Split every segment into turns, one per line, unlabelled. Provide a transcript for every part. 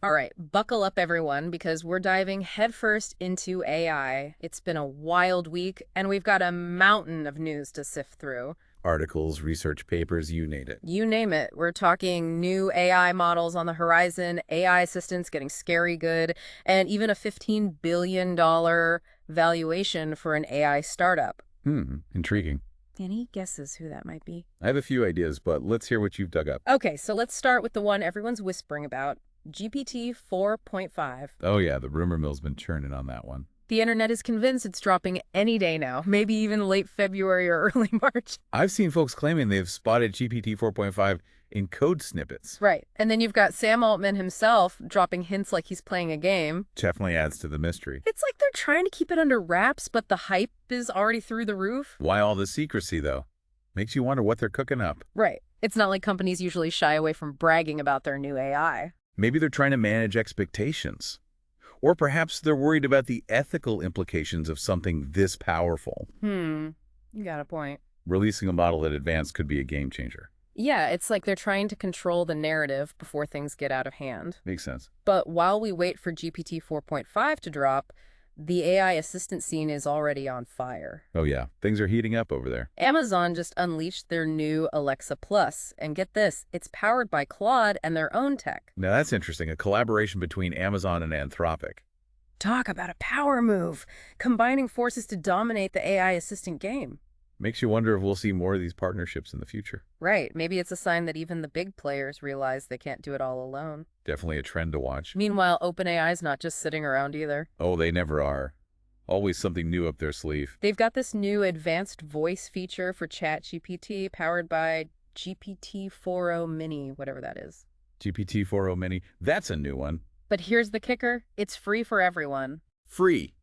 All right, buckle up, everyone, because we're diving headfirst into AI. It's been a wild week, and we've got a mountain of news to sift through.
Articles, research papers, you name it.
You name it. We're talking new AI models on the horizon, AI assistants getting scary good, and even a $15 billion valuation for an AI startup.
Intriguing.
Any guesses who that might be?
I have a few ideas, but let's hear what you've dug up.
Okay, so let's start with the one everyone's whispering about, GPT 4.5.
Oh yeah, the rumor mill's been churning on that one.
The internet is convinced it's dropping any day now, maybe even late February or early March.
I've seen folks claiming they've spotted GPT 4.5 in code snippets.
Right. And then you've got Sam Altman himself dropping hints like he's playing a game.
Definitely adds to the mystery.
It's like they're trying to keep it under wraps, but the hype is already through the roof.
Why all the secrecy, though? Makes you wonder what they're cooking up.
Right. It's not like companies usually shy away from bragging about their new AI.
Maybe they're trying to manage expectations. Or perhaps they're worried about the ethical implications of something this powerful.
You got a point.
Releasing a model that advanced could be a game changer.
Yeah, it's like they're trying to control the narrative before things get out of hand.
Makes sense.
But while we wait for GPT 4.5 to drop, the AI assistant scene is already on fire.
Oh yeah, things are heating up over there.
Amazon just unleashed their new Alexa Plus, and get this, it's powered by Claude and their own tech.
Now that's interesting, a collaboration between Amazon and Anthropic.
Talk about a power move, combining forces to dominate the AI assistant game.
Makes you wonder if we'll see more of these partnerships in the future.
Right, maybe it's a sign that even the big players realize they can't do it all alone.
Definitely a trend to watch.
Meanwhile, OpenAI's not just sitting around either.
Oh, they never are. Always something new up their sleeve.
They've got this new advanced voice feature for ChatGPT powered by GPT-4o Mini, whatever that is.
GPT-4o Mini, that's a new one.
But here's the kicker, it's free for everyone.
Free.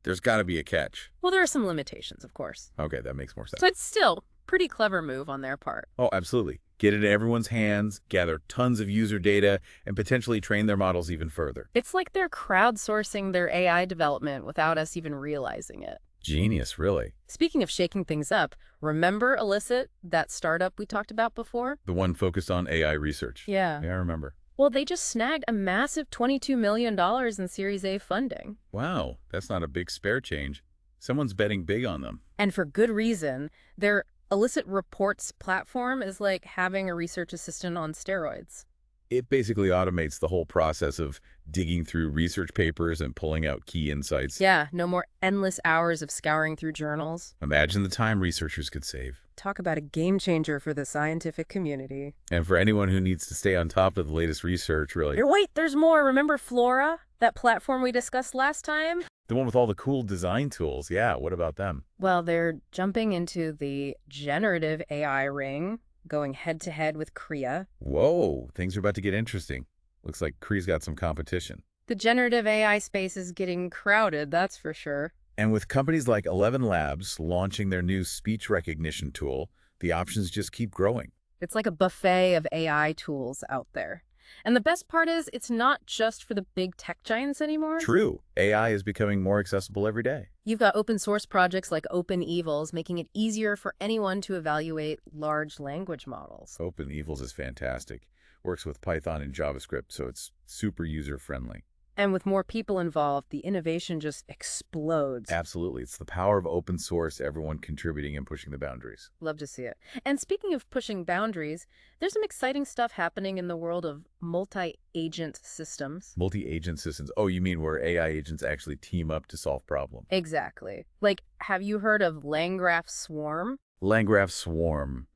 There's got to be a catch.
Well, there are some limitations, of course.
Okay, that makes more sense.
So it's still pretty clever move on their part.
Oh, absolutely. Get it in everyone's hands, gather tons of user data, and potentially train their models even further.
It's like they're crowdsourcing their AI development without us even realizing it.
Genius, really.
Speaking of shaking things up, remember Elicit, that startup we talked about before?
The one focused on AI research.
Yeah.
Yeah, I remember.
Well, they just snagged a massive $22 million in Series A funding.
Wow, that's not a big spare change. Someone's betting big on them.
And for good reason. Their Elicit Reports platform is like having a research assistant on steroids.
It basically automates the whole process of digging through research papers and pulling out key insights.
Yeah, no more endless hours of scouring through journals.
Imagine the time researchers could save.
Talk about a game changer for the scientific community.
And for anyone who needs to stay on top of the latest research, really.
Wait, there's more. Remember Flora? That platform we discussed last time?
The one with all the cool design tools. Yeah, what about them?
Well, they're jumping into the generative AI ring, going head-to-head with Kria.
Whoa, things are about to get interesting. Looks like Kree's got some competition.
The generative AI space is getting crowded, that's for sure.
And with companies like 11 Labs launching their new speech recognition tool, the options just keep growing.
It's like a buffet of AI tools out there. And the best part is, it's not just for the big tech giants anymore.
True, AI is becoming more accessible every day.
You've got open source projects like OpenEvils making it easier for anyone to evaluate large language models.
OpenEvils is fantastic. Works with Python and JavaScript, so it's super user-friendly.
And with more people involved, the innovation just explodes.
Absolutely. It's the power of open source, everyone contributing and pushing the boundaries.
Love to see it. And speaking of pushing boundaries, there's some exciting stuff happening in the world of multi-agent systems.
Multi-agent systems. Oh, you mean where AI agents actually team up to solve problems?
Exactly. Like, have you heard of Landgraph Swarm?
Landgraph Swarm.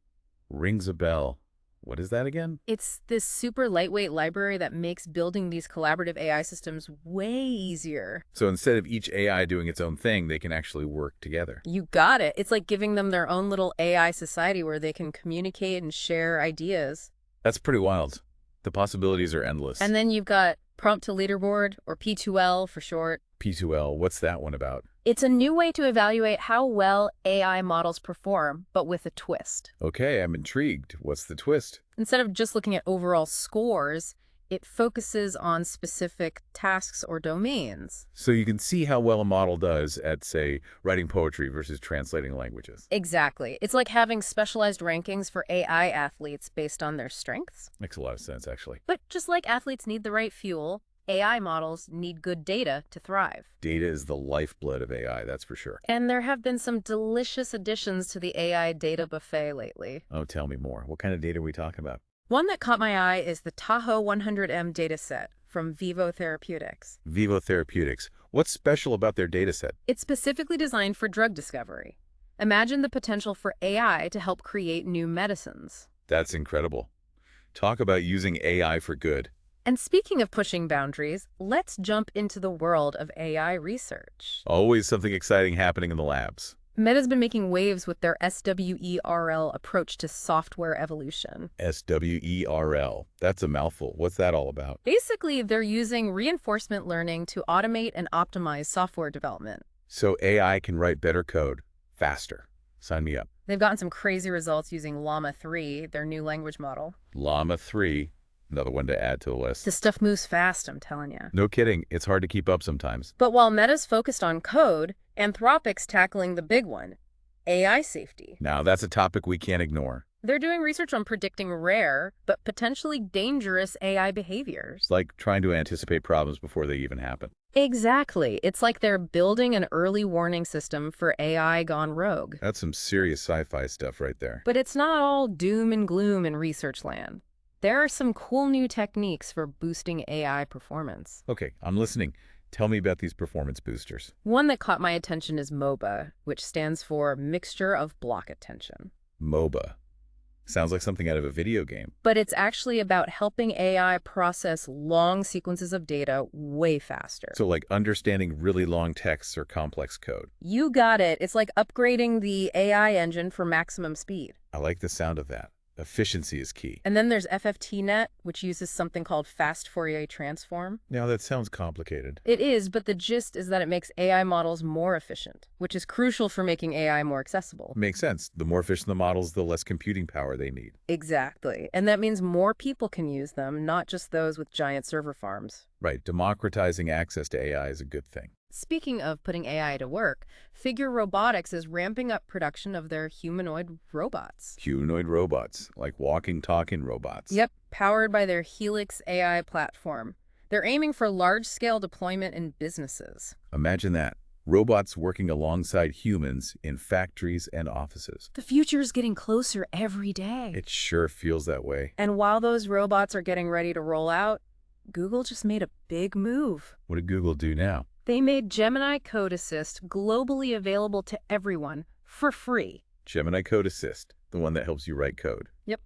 Rings a bell. What is that again?
It's this super lightweight library that makes building these collaborative AI systems way easier.
So instead of each AI doing its own thing, they can actually work together.
You got it. It's like giving them their own little AI society where they can communicate and share ideas.
That's pretty wild. The possibilities are endless.
And then you've got Prompt to Leaderboard, or P2L for short.
P2L, what's that one about?
It's a new way to evaluate how well AI models perform, but with a twist.
Okay, I'm intrigued. What's the twist?
Instead of just looking at overall scores, It focuses on specific tasks or domains.
So you can see how well a model does at, say, writing poetry versus translating languages.
Exactly. It's like having specialized rankings for AI athletes based on their strengths.
Makes a lot of sense, actually.
But just like athletes need the right fuel, AI models need good data to thrive.
Data is the lifeblood of AI, that's for sure.
And there have been some delicious additions to the AI data buffet lately.
Oh, tell me more. What kind of data are we talking about?
One that caught my eye is the Tahoe 100M dataset from Vivo Therapeutics.
Vivo Therapeutics. What's special about their data set?
It's specifically designed for drug discovery. Imagine the potential for AI to help create new medicines.
That's incredible. Talk about using AI for good.
And speaking of pushing boundaries, let's jump into the world of AI research.
Always something exciting happening in the labs.
Meta's been making waves with their SWERL approach to software evolution.
SWERL. That's a mouthful. What's that all about?
Basically, they're using reinforcement learning to automate and optimize software development.
So AI can write better code faster. Sign me up.
They've gotten some crazy results using Llama 3, their new language model.
Llama 3. Another one to add to the list.
This stuff moves fast, I'm telling you.
No kidding. It's hard to keep up sometimes.
But while Meta's focused on code, Anthropic's tackling the big one, AI safety.
Now, that's a topic we can't ignore.
They're doing research on predicting rare, but potentially dangerous AI behaviors.
It's like trying to anticipate problems before they even happen.
Exactly. It's like they're building an early warning system for AI gone rogue.
That's some serious sci-fi stuff right there.
But it's not all doom and gloom in research land. There are some cool new techniques for boosting AI performance.
Okay, I'm listening. Tell me about these performance boosters.
One that caught my attention is MOBA, which stands for Mixture of Block Attention.
MOBA. Sounds like something out of a video game.
But it's actually about helping AI process long sequences of data way faster.
So like understanding really long texts or complex code.
You got it. It's like upgrading the AI engine for maximum speed.
I like the sound of that. Efficiency is key.
And then there's FFTNet, which uses something called fast Fourier transform.
Now that sounds complicated.
It is, but the gist is that it makes AI models more efficient, which is crucial for making AI more accessible.
Makes sense. The more efficient the models, the less computing power they need.
Exactly. And that means more people can use them, not just those with giant server farms.
Right. Democratizing access to AI is a good thing.
Speaking of putting AI to work, Figure Robotics is ramping up production of their humanoid robots.
Humanoid robots, like walking, talking robots.
Yep, powered by their Helix AI platform. They're aiming for large-scale deployment in businesses.
Imagine that. Robots working alongside humans in factories and offices.
The future's getting closer every day.
It sure feels that way.
And while those robots are getting ready to roll out, Google just made a big move.
What did Google do now?
They made Gemini Code Assist globally available to everyone for free.
Gemini Code Assist, the one that helps you write code.
Yep.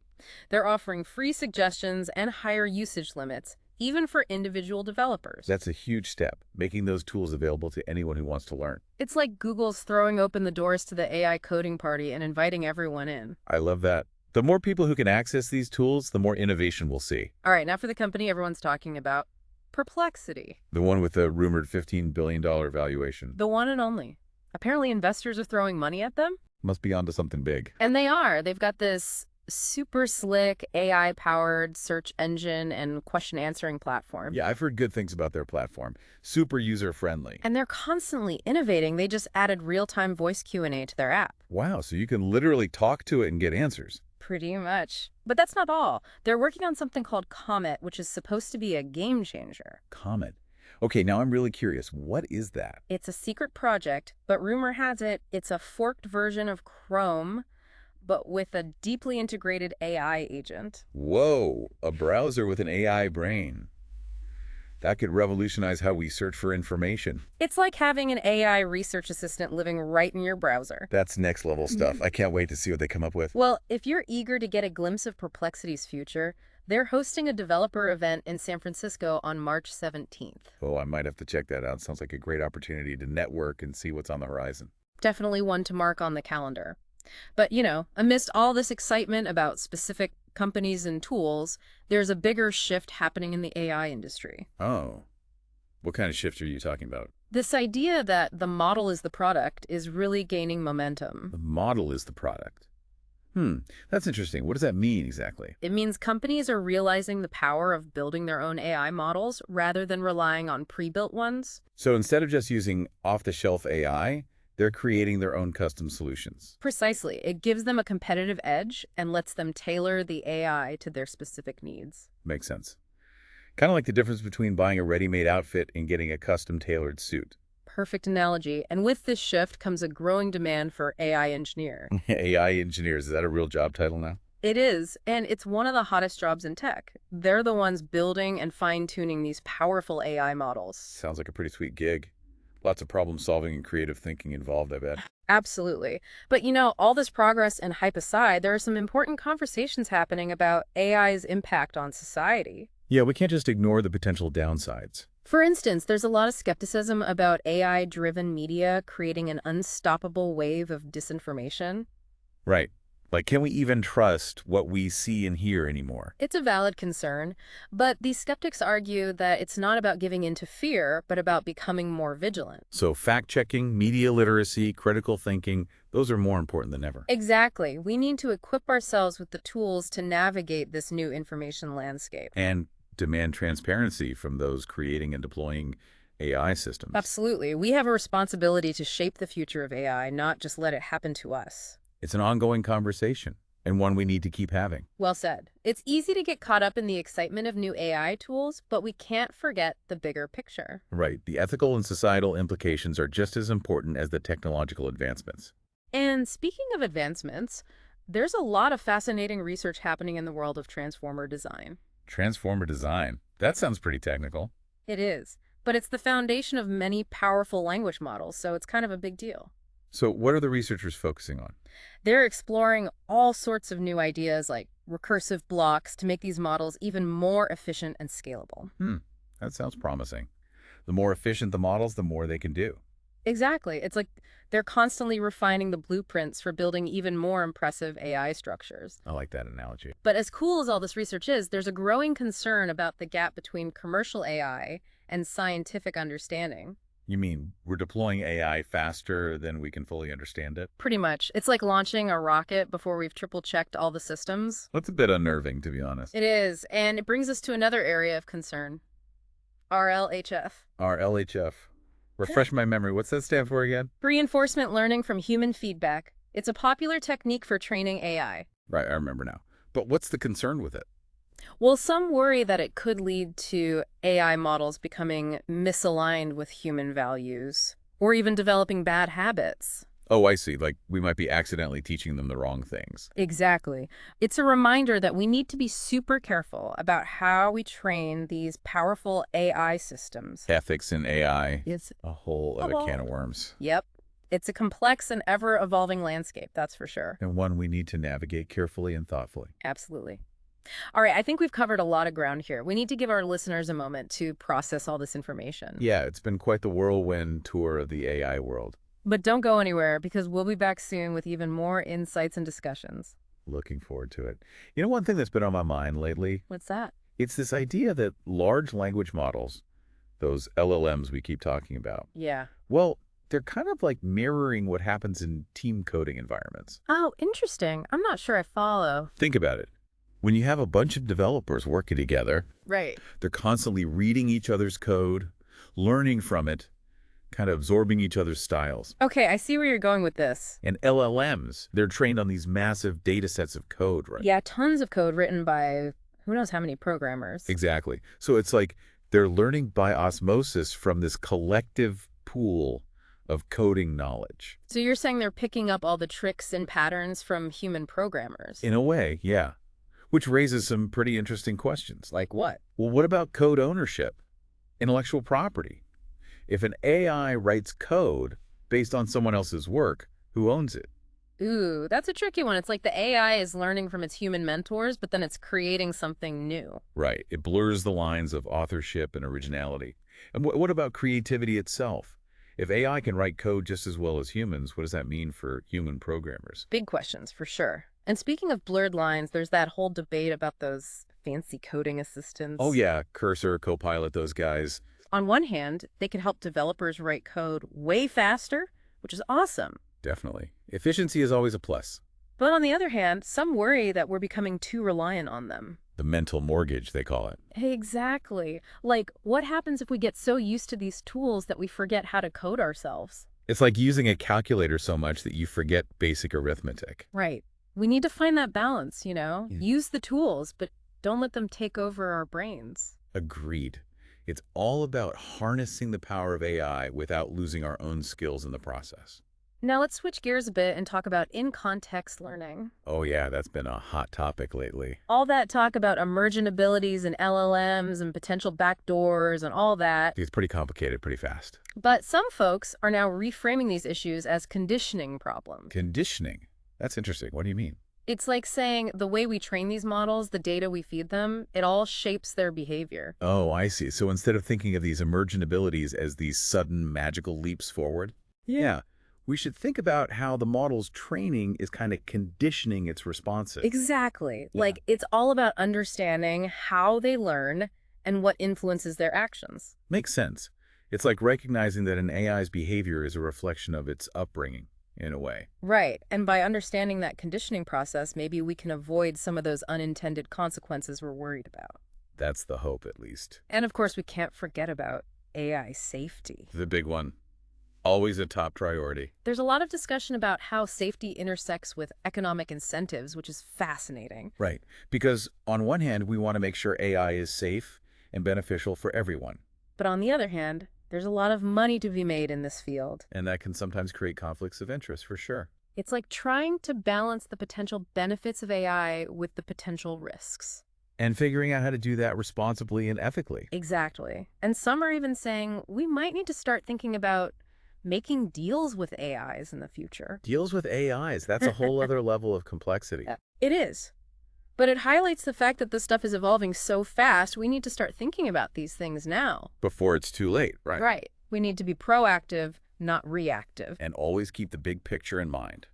They're offering free suggestions and higher usage limits, even for individual developers.
That's a huge step, making those tools available to anyone who wants to learn.
It's like Google's throwing open the doors to the AI coding party and inviting everyone in.
I love that. The more people who can access these tools, the more innovation we'll see.
All right, now for the company everyone's talking about. Perplexity.
The one with the rumored $15 billion valuation.
The one and only. Apparently investors are throwing money at them.
Must be onto something big.
And they are. They've got this super slick AI-powered search engine and question-answering platform.
Yeah, I've heard good things about their platform. Super user-friendly.
And they're constantly innovating. They just added real-time voice Q&A to their app.
Wow, so you can literally talk to it and get answers.
Pretty much. But that's not all. They're working on something called Comet, which is supposed to be a game changer.
Comet. Okay, now I'm really curious. What is that?
It's a secret project, but rumor has it it's a forked version of Chrome, but with a deeply integrated AI agent.
Whoa, a browser with an AI brain. That could revolutionize how we search for information.
It's like having an AI research assistant living right in your browser.
That's next level stuff. I can't wait to see what they come up with.
Well, if you're eager to get a glimpse of Perplexity's future, they're hosting a developer event in San Francisco on March 17th.
Oh, I might have to check that out. Sounds like a great opportunity to network and see what's on the horizon.
Definitely one to mark on the calendar. But, amidst all this excitement about specific companies and tools, there's a bigger shift happening in the AI industry.
Oh. What kind of shift are you talking about?
This idea that the model is the product is really gaining momentum.
The model is the product. Hmm, that's interesting. What does that mean exactly?
It means companies are realizing the power of building their own AI models rather than relying on pre-built ones.
So instead of just using off-the-shelf AI, they're creating their own custom solutions.
Precisely. It gives them a competitive edge and lets them tailor the AI to their specific needs.
Makes sense. Kind of like the difference between buying a ready-made outfit and getting a custom-tailored suit.
Perfect analogy. And with this shift comes a growing demand for AI engineer.
AI engineers, is that a real job title now?
It is, and it's one of the hottest jobs in tech. They're the ones building and fine-tuning these powerful AI models.
Sounds like a pretty sweet gig. Lots of problem solving and creative thinking involved, I bet.
Absolutely. But all this progress and hype aside, there are some important conversations happening about AI's impact on society.
Yeah, we can't just ignore the potential downsides.
For instance, there's a lot of skepticism about AI-driven media creating an unstoppable wave of disinformation.
Right. Like, can we even trust what we see and hear anymore?
It's a valid concern, but these skeptics argue that it's not about giving in to fear, but about becoming more vigilant.
So fact-checking, media literacy, critical thinking, those are more important than ever.
Exactly. We need to equip ourselves with the tools to navigate this new information landscape.
And demand transparency from those creating and deploying AI systems.
Absolutely. We have a responsibility to shape the future of AI, not just let it happen to us.
It's an ongoing conversation, and one we need to keep having.
Well said. It's easy to get caught up in the excitement of new AI tools, but we can't forget the bigger picture.
Right. The ethical and societal implications are just as important as the technological advancements.
And speaking of advancements, there's a lot of fascinating research happening in the world of transformer design.
Transformer design. That sounds pretty technical.
It is, but it's the foundation of many powerful language models, so it's kind of a big deal.
So what are the researchers focusing on?
They're exploring all sorts of new ideas like recursive blocks to make these models even more efficient and scalable.
That sounds promising. The more efficient the models, the more they can do.
Exactly. It's like they're constantly refining the blueprints for building even more impressive AI structures.
I like that analogy.
But as cool as all this research is, there's a growing concern about the gap between commercial AI and scientific understanding.
You mean we're deploying AI faster than we can fully understand it?
Pretty much. It's like launching a rocket before we've triple-checked all the systems.
That's a bit unnerving, to be honest.
It is, and it brings us to another area of concern. RLHF.
Our LHF. Refresh my memory. What's that stand for again?
Reinforcement learning from human feedback. It's a popular technique for training AI.
Right, I remember now. But what's the concern with it?
Well, some worry that it could lead to AI models becoming misaligned with human values, or even developing bad habits.
Oh, I see. Like, we might be accidentally teaching them the wrong things.
Exactly. It's a reminder that we need to be super careful about how we train these powerful AI systems.
Ethics in AI,
It's
a whole other can of worms.
Yep. It's a complex and ever-evolving landscape, that's for sure.
And one we need to navigate carefully and thoughtfully.
Absolutely. All right, I think we've covered a lot of ground here. We need to give our listeners a moment to process all this information.
Yeah, it's been quite the whirlwind tour of the AI world.
But don't go anywhere because we'll be back soon with even more insights and discussions.
Looking forward to it. You know, one thing that's been on my mind lately,
What's that?
it's this idea that large language models, those LLMs we keep talking about,
Yeah.
well, they're kind of like mirroring what happens in team coding environments.
Oh, interesting. I'm not sure I follow.
Think about it. When you have a bunch of developers working together,
Right.
they're constantly reading each other's code, learning from it, kind of absorbing each other's styles.
Okay, I see where you're going with this.
And LLMs, they're trained on these massive data sets of code, right?
Yeah, tons of code written by who knows how many programmers.
Exactly. So it's like they're learning by osmosis from this collective pool of coding knowledge.
So you're saying they're picking up all the tricks and patterns from human programmers?
In a way, yeah. Which raises some pretty interesting questions.
Like what?
Well, what about code ownership? Intellectual property? If an AI writes code based on someone else's work, who owns it?
Ooh, that's a tricky one. It's like the AI is learning from its human mentors, but then it's creating something new.
Right. It blurs the lines of authorship and originality. And what about creativity itself? If AI can write code just as well as humans, what does that mean for human programmers?
Big questions, for sure. And speaking of blurred lines, there's that whole debate about those fancy coding assistants.
Oh yeah, Cursor, Copilot, those guys.
On one hand, they can help developers write code way faster, which is awesome.
Definitely. Efficiency is always a plus.
But on the other hand, some worry that we're becoming too reliant on them.
The mental mortgage, they call it.
Exactly. Like, what happens if we get so used to these tools that we forget how to code ourselves?
It's like using a calculator so much that you forget basic arithmetic.
Right. We need to find that balance,
Yeah.
Use the tools, but don't let them take over our brains.
Agreed. It's all about harnessing the power of AI without losing our own skills in the process.
Now let's switch gears a bit and talk about in-context learning.
Oh yeah, that's been a hot topic lately.
All that talk about emergent abilities and LLMs and potential backdoors and all that.
It's pretty complicated pretty fast.
But some folks are now reframing these issues as conditioning problems.
Conditioning. That's interesting. What do you mean?
It's like saying the way we train these models, the data we feed them, it all shapes their behavior.
Oh, I see. So instead of thinking of these emergent abilities as these sudden magical leaps forward, yeah, we should think about how the model's training is kind of conditioning its responses.
Exactly.
Yeah.
Like, it's all about understanding how they learn and what influences their actions.
Makes sense. It's like recognizing that an AI's behavior is a reflection of its upbringing, in a way.
Right. And by understanding that conditioning process, maybe we can avoid some of those unintended consequences we're worried about.
That's the hope, at least.
And of course, we can't forget about AI safety.
The big one. Always a top priority.
There's a lot of discussion about how safety intersects with economic incentives, which is fascinating.
Right. Because on one hand, we want to make sure AI is safe and beneficial for everyone.
But on the other hand, there's a lot of money to be made in this field.
And that can sometimes create conflicts of interest, for sure.
It's like trying to balance the potential benefits of AI with the potential risks.
And figuring out how to do that responsibly and ethically.
Exactly. And some are even saying we might need to start thinking about making deals with AIs in the future.
Deals with AIs, that's a whole other level of complexity.
It is. But it highlights the fact that this stuff is evolving so fast, we need to start thinking about these things now.
Before it's too late, right?
Right. We need to be proactive, not reactive.
And always keep the big picture in mind.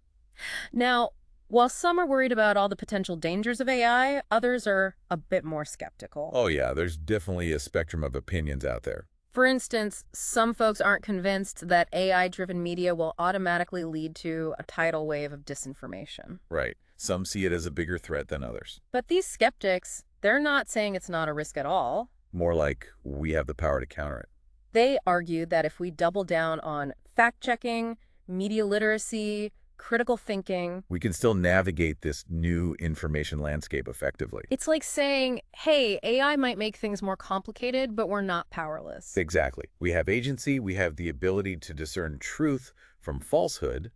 Now, while some are worried about all the potential dangers of AI, others are a bit more skeptical.
Oh yeah, there's definitely a spectrum of opinions out there.
For instance, some folks aren't convinced that AI-driven media will automatically lead to a tidal wave of disinformation.
Right. Some see it as a bigger threat than others.
But these skeptics, they're not saying it's not a risk at all.
More like we have the power to counter it.
They argue that if we double down on fact-checking, media literacy, critical thinking,
We can still navigate this new information landscape effectively.
it's like saying, hey, AI might make things more complicated, but we're not powerless.
Exactly. We have agency, we have the ability to discern truth from falsehood,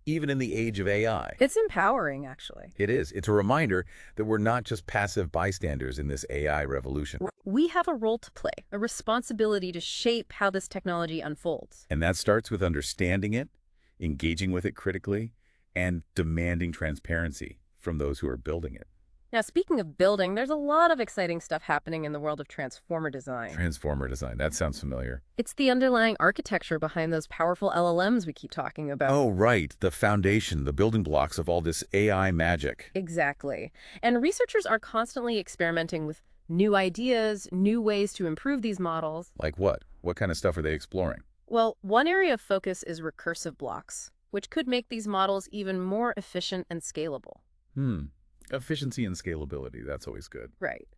even in the age of AI.
It's empowering, actually.
It is. It's a reminder that we're not just passive bystanders in this AI revolution.
We have a role to play, a responsibility to shape how this technology unfolds.
And that starts with understanding it, engaging with it critically, and demanding transparency from those who are building it.
Now, speaking of building, there's a lot of exciting stuff happening in the world of transformer design.
Transformer design, that sounds familiar.
It's the underlying architecture behind those powerful LLMs we keep talking about.
Oh, right. The foundation, the building blocks of all this AI magic.
Exactly. And researchers are constantly experimenting with new ideas, new ways to improve these models.
Like what? What kind of stuff are they exploring?
Well, one area of focus is recursive blocks, which could make these models even more efficient and scalable.
Efficiency and scalability, that's always good.
Right.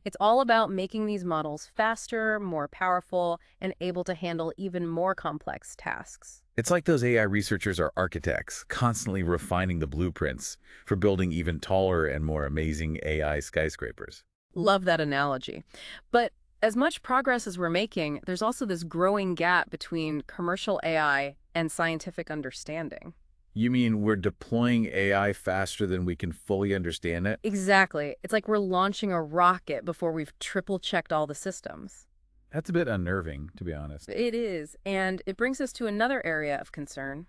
It's all about making these models faster, more powerful, and able to handle even more complex tasks.
It's like those AI researchers are architects, constantly refining the blueprints for building even taller and more amazing AI skyscrapers.
Love that analogy. But as much progress as we're making, there's also this growing gap between commercial AI and scientific understanding.
You mean we're deploying AI faster than we can fully understand it?
Exactly. It's like we're launching a rocket before we've triple-checked all the systems.
That's a bit unnerving, to be honest.
It is, and it brings us to another area of concern,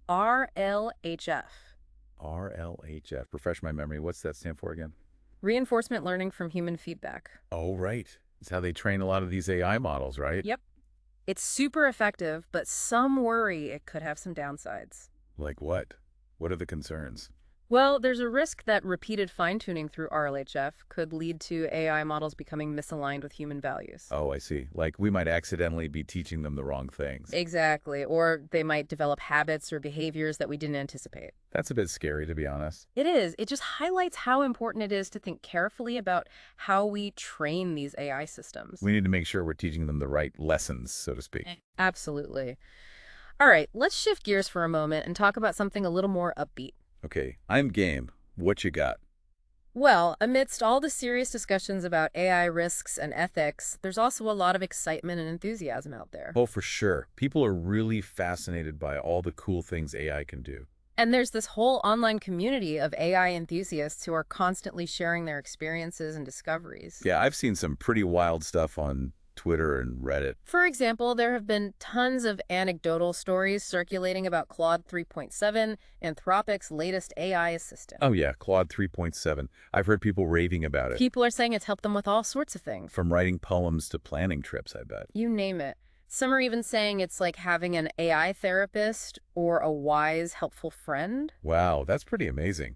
RLHF.
RLHF. Refresh my memory. What's that stand for again?
Reinforcement learning from human feedback.
Oh, right. It's how they train a lot of these AI models, right?
Yep. It's super effective, but some worry it could have some downsides.
Like what? What are the concerns?
Well, there's a risk that repeated fine-tuning through RLHF could lead to AI models becoming misaligned with human values.
Oh, I see. Like we might accidentally be teaching them the wrong things.
Exactly. Or they might develop habits or behaviors that we didn't anticipate.
That's a bit scary, to be honest.
It is. It just highlights how important it is to think carefully about how we train these AI systems.
We need to make sure we're teaching them the right lessons, so to speak.
Absolutely. All right, let's shift gears for a moment and talk about something a little more upbeat.
Okay, I'm game. What you got?
Well, amidst all the serious discussions about AI risks and ethics, there's also a lot of excitement and enthusiasm out there.
Oh, for sure. People are really fascinated by all the cool things AI can do.
And there's this whole online community of AI enthusiasts who are constantly sharing their experiences and discoveries.
Yeah, I've seen some pretty wild stuff on Twitter and Reddit.
For example, there have been tons of anecdotal stories circulating about Claude 3.7, Anthropic's latest AI assistant.
Oh yeah, Claude 3.7. I've heard people raving about it.
People are saying it's helped them with all sorts of things.
From writing poems to planning trips, I bet.
You name it. Some are even saying it's like having an AI therapist or a wise, helpful friend.
Wow, that's pretty amazing.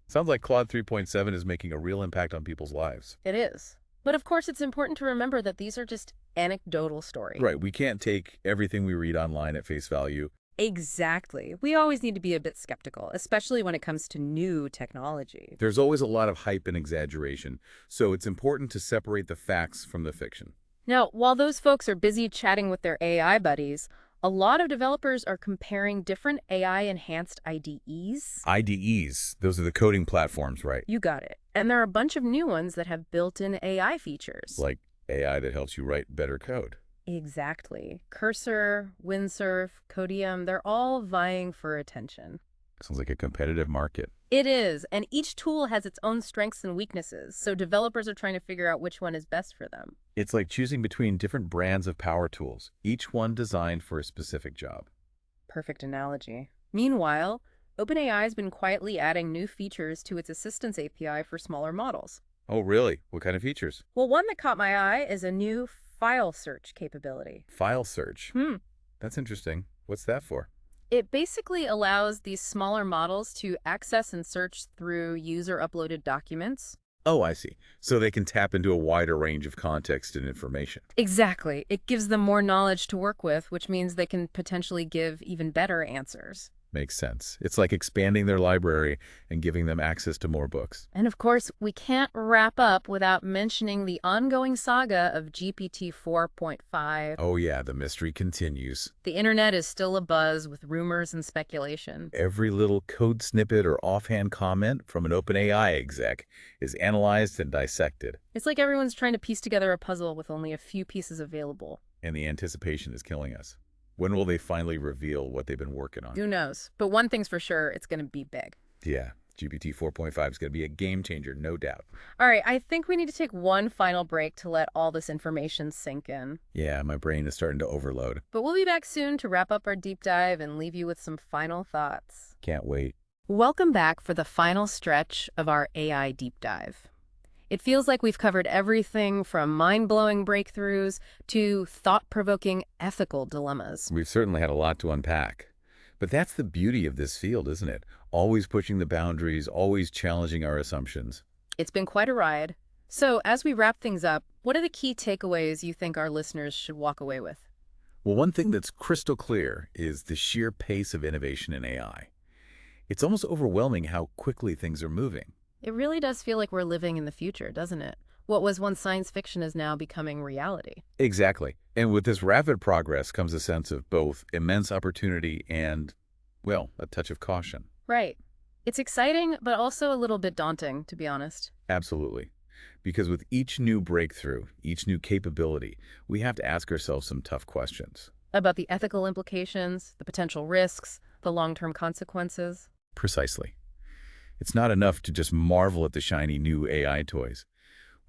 Sounds like Claude 3.7 is making a real impact on people's lives.
It is. But of course, it's important to remember that these are just anecdotal stories.
Right, we can't take everything we read online at face value.
Exactly. We always need to be a bit skeptical, especially when it comes to new technology.
There's always a lot of hype and exaggeration, so it's important to separate the facts from the fiction.
Now, while those folks are busy chatting with their AI buddies, a lot of developers are comparing different AI-enhanced IDEs.
IDEs, those are the coding platforms, right?
You got it. And there are a bunch of new ones that have built-in AI features.
Like AI that helps you write better code.
Exactly. Cursor, Windsurf, Codium, they're all vying for attention.
Sounds like a competitive market.
It is, and each tool has its own strengths and weaknesses, so developers are trying to figure out which one is best for them.
It's like choosing between different brands of power tools, each one designed for a specific job.
Perfect analogy. Meanwhile, OpenAI has been quietly adding new features to its Assistance API for smaller models.
Oh, really? What kind of features?
Well, one that caught my eye is a new file search capability.
File search.
Hmm.
That's interesting. What's that for?
It basically allows these smaller models to access and search through user-uploaded documents.
Oh, I see. So they can tap into a wider range of context and information.
Exactly. It gives them more knowledge to work with, which means they can potentially give even better answers.
Makes sense. It's like expanding their library and giving them access to more books.
And of course, we can't wrap up without mentioning the ongoing saga of GPT 4.5.
Oh yeah, the mystery continues.
The internet is still abuzz with rumors and speculation.
Every little code snippet or offhand comment from an OpenAI exec is analyzed and dissected.
It's like everyone's trying to piece together a puzzle with only a few pieces available.
And the anticipation is killing us. When will they finally reveal what they've been working on?
Who knows? But one thing's for sure, it's going to be big.
Yeah, GPT 4.5 is going to be a game changer, no doubt.
All right, I think we need to take one final break to let all this information sink in.
Yeah, my brain is starting to overload.
But we'll be back soon to wrap up our deep dive and leave you with some final thoughts.
Can't wait.
Welcome back for the final stretch of our AI deep dive. It feels like we've covered everything from mind-blowing breakthroughs to thought-provoking ethical dilemmas.
We've certainly had a lot to unpack. But that's the beauty of this field, isn't it? Always pushing the boundaries, always challenging our assumptions.
It's been quite a ride. So, as we wrap things up, what are the key takeaways you think our listeners should walk away with?
Well, one thing that's crystal clear is the sheer pace of innovation in AI. It's almost overwhelming how quickly things are moving.
It really does feel like we're living in the future, doesn't it? What was once science fiction is now becoming reality.
Exactly. And with this rapid progress comes a sense of both immense opportunity and, well, a touch of caution.
Right. It's exciting, but also a little bit daunting, to be honest.
Absolutely. Because with each new breakthrough, each new capability, we have to ask ourselves some tough questions.
About the ethical implications, the potential risks, the long-term consequences.
Precisely. It's not enough to just marvel at the shiny new AI toys.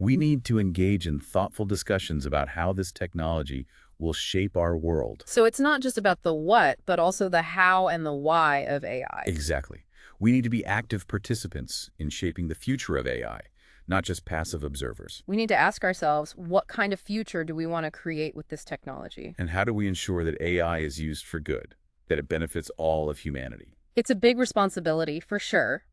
We need to engage in thoughtful discussions about how this technology will shape our world.
So it's not just about the what, but also the how and the why of AI.
Exactly. We need to be active participants in shaping the future of AI, not just passive observers.
We need to ask ourselves, what kind of future do we want to create with this technology?
And how do we ensure that AI is used for good, that it benefits all of humanity?
It's a big responsibility, for sure.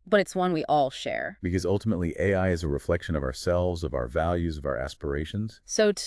but it's one we all share.
Because ultimately, AI is a reflection of ourselves, of our values, of our aspirations.
So to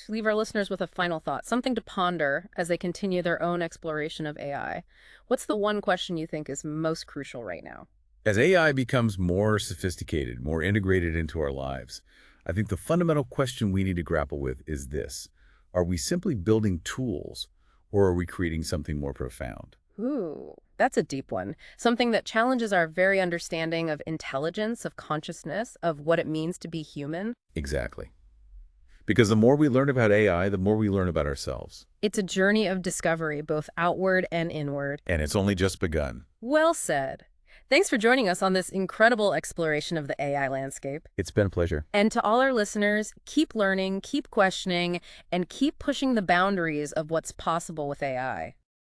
leave our listeners with a final thought, something to ponder as they continue their own exploration of AI. What's the one question you think is most crucial right now?
As AI becomes more sophisticated, more integrated into our lives, I think the fundamental question we need to grapple with is this. Are we simply building tools, or are we creating something more profound?
Ooh, that's a deep one. Something that challenges our very understanding of intelligence, of consciousness, of what it means to be human.
Exactly. Because the more we learn about AI, the more we learn about ourselves.
It's a journey of discovery, both outward and inward.
And it's only just begun.
Well said. Thanks for joining us on this incredible exploration of the AI landscape.
It's been a pleasure.
And to all our listeners, keep learning, keep questioning, and keep pushing the boundaries of what's possible with AI.